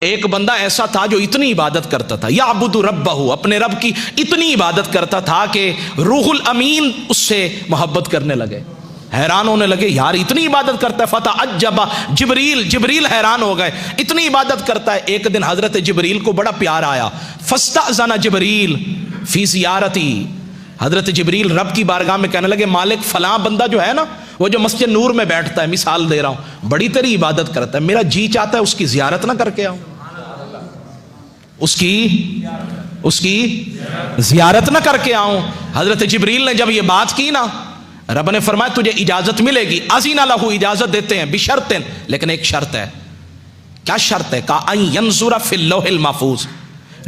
एक बंदा ऐसा था जो इतनी इबादत करता था, याबुदु रब्बहू, अपने रब की इतनी इबादत करता था कि रूहुल अमीन उससे मोहब्बत करने लगे, हैरान होने लगे, यार इतनी इबादत करता है। फता अज्जबा जिब्रील हैरान हो गए, इतनी इबादत करता है। एक दिन हजरत जिब्रील को बड़ा प्यार आया, फस्तअज़ना जिब्रील फी ज़ियारती, हजरत जिब्रील रब की बारगाह में कहने लगे, मालिक फलां बंदा जो है ना, वो जो मस्जिद नूर में बैठता है, मिसाल दे रहा हूं, बड़ी तेरी इबादत करता है, मेरा जी चाहता है उसकी ज़ियारत ना करके आऊं, उसकी ज़ियारत ना करके आऊं। हजरत जिब्रील ने जब ये बात की ना, रब ने फरमाया तुझे इजाजत मिलेगी, अज़ीना लहू, इजाजत देते हैं, बिशर्तिन, लेकिन एक शर्त है। क्या शर्त है? का अन यंजुरा फिल लोहिल महफूज,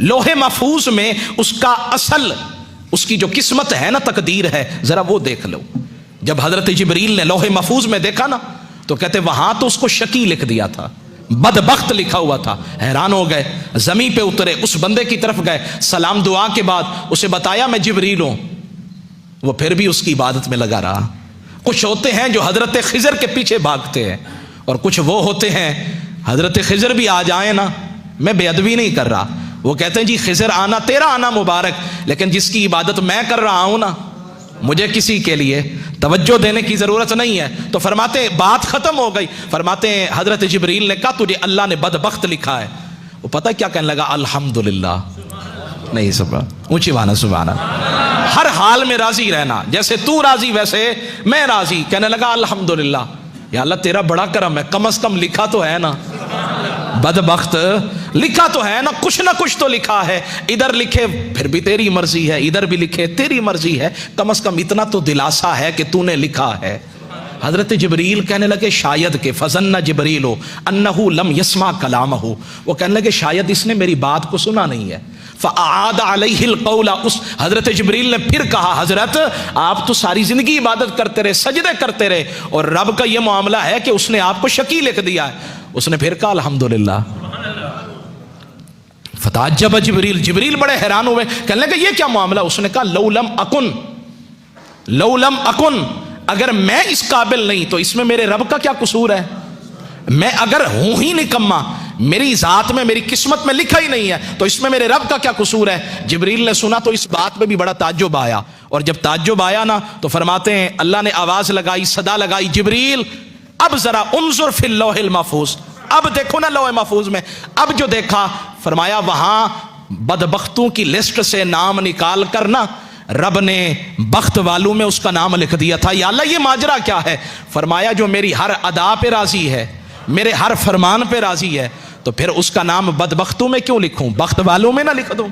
लोहे महफूज में उसका असल, उसकी जो किस्मत है ना, तकदीर है, जरा वो देख लो। जब हजरत जिब्रील ने लोहे महफूज में देखा ना, तो कहते वहां तो उसको शकी लिख दिया था, बदबख्त लिखा हुआ था। हैरान हो गए, जमीन पे उतरे, उस बंदे की तरफ गए, सलाम दुआ के बाद उसे बताया मैं जिब्रील हूं। वो फिर भी उसकी इबादत में लगा रहा। कुछ होते हैं जो हजरत खिजर के पीछे भागते हैं, और कुछ वो होते हैं, हजरत खिजर भी आ जाए ना, मैं बेअदबी नहीं कर रहा, वो कहते हैं जी खिजर आना तेरा आना मुबारक, लेकिन जिसकी इबादत मैं कर रहा हूं ना, मुझे किसी के लिए तवज्जो देने की जरूरत नहीं है। तो फरमाते बात खत्म हो गई। फरमाते हैं हजरत जिब्रील ने कहा तुझे अल्लाह ने बदबख्त लिखा है। वो पता क्या कहने लगा? अल्हम्दुलिल्लाह, नहीं सुबह ऊंची वाना सुभाना, हर हाल में राजी रहना, जैसे तू राजी वैसे मैं राजी। कहने लगा अल्हम्दुलिल्लाह, या अल्लाह तेरा बड़ा करम है, कम से कम लिखा तो है ना, बदबख्त लिखा तो है ना कुछ तो लिखा है। इधर लिखे फिर भी तेरी मर्जी है, इधर भी लिखे तेरी मर्जी है, कम से कम इतना तो दिलासा है कि तूने लिखा है। हजरत जिब्रील कहने लगे शायद के फजन्ना जिब्रील हो अन्नहु लम यस्मा कलाम हो, वो कहने लगे शायद इसने मेरी बात को सुना नहीं है। फ़अआद अलैहिल क़ौला, उस हजरत जिब्रील ने फिर कहा हजरत आप तो सारी जिंदगी इबादत करते रहे, सजदे करते रहे, और रब का यह मामला है कि उसने आपको शकी लिख दिया है। उसने फिर कहा अल्हम्दुलिल्लाह। फताअज्जब जिब्रील, जिब्रील बड़े हैरान हुए, कहने लगे ये क्या मामला? उसने कहा लौलम अकुन, अगर मैं इस काबिल नहीं तो इसमें मेरे रब का क्या कसूर है? मैं अगर हूं ही निकम्मा, मेरी जात में मेरी किस्मत में लिखा ही नहीं है, तो इसमें मेरे रब का क्या कसूर है? जिब्रील ने सुना तो इस बात में भी बड़ा ताज्जुब आया, और जब ताज्जुब आया ना तो फरमाते हैं अल्लाह ने आवाज लगाई, सदा लगाई, जिब्रील अब जरा उन्जुर फिल लोहिल महफूज, अब देखो ना लोहे महफूज में। अब जो देखा, फरमाया वहां बदबख्तों की लिस्ट से नाम निकाल कर ना रब ने बख्त वालों में उसका नाम लिख दिया था। या अल्लाह ये माजरा क्या है? फरमाया जो मेरी हर अदा पे राजी है, मेरे हर फरमान पे राजी है, तो फिर उसका नाम बदबख्तों में क्यों लिखूं, बख्त वालों में ना लिख दूं?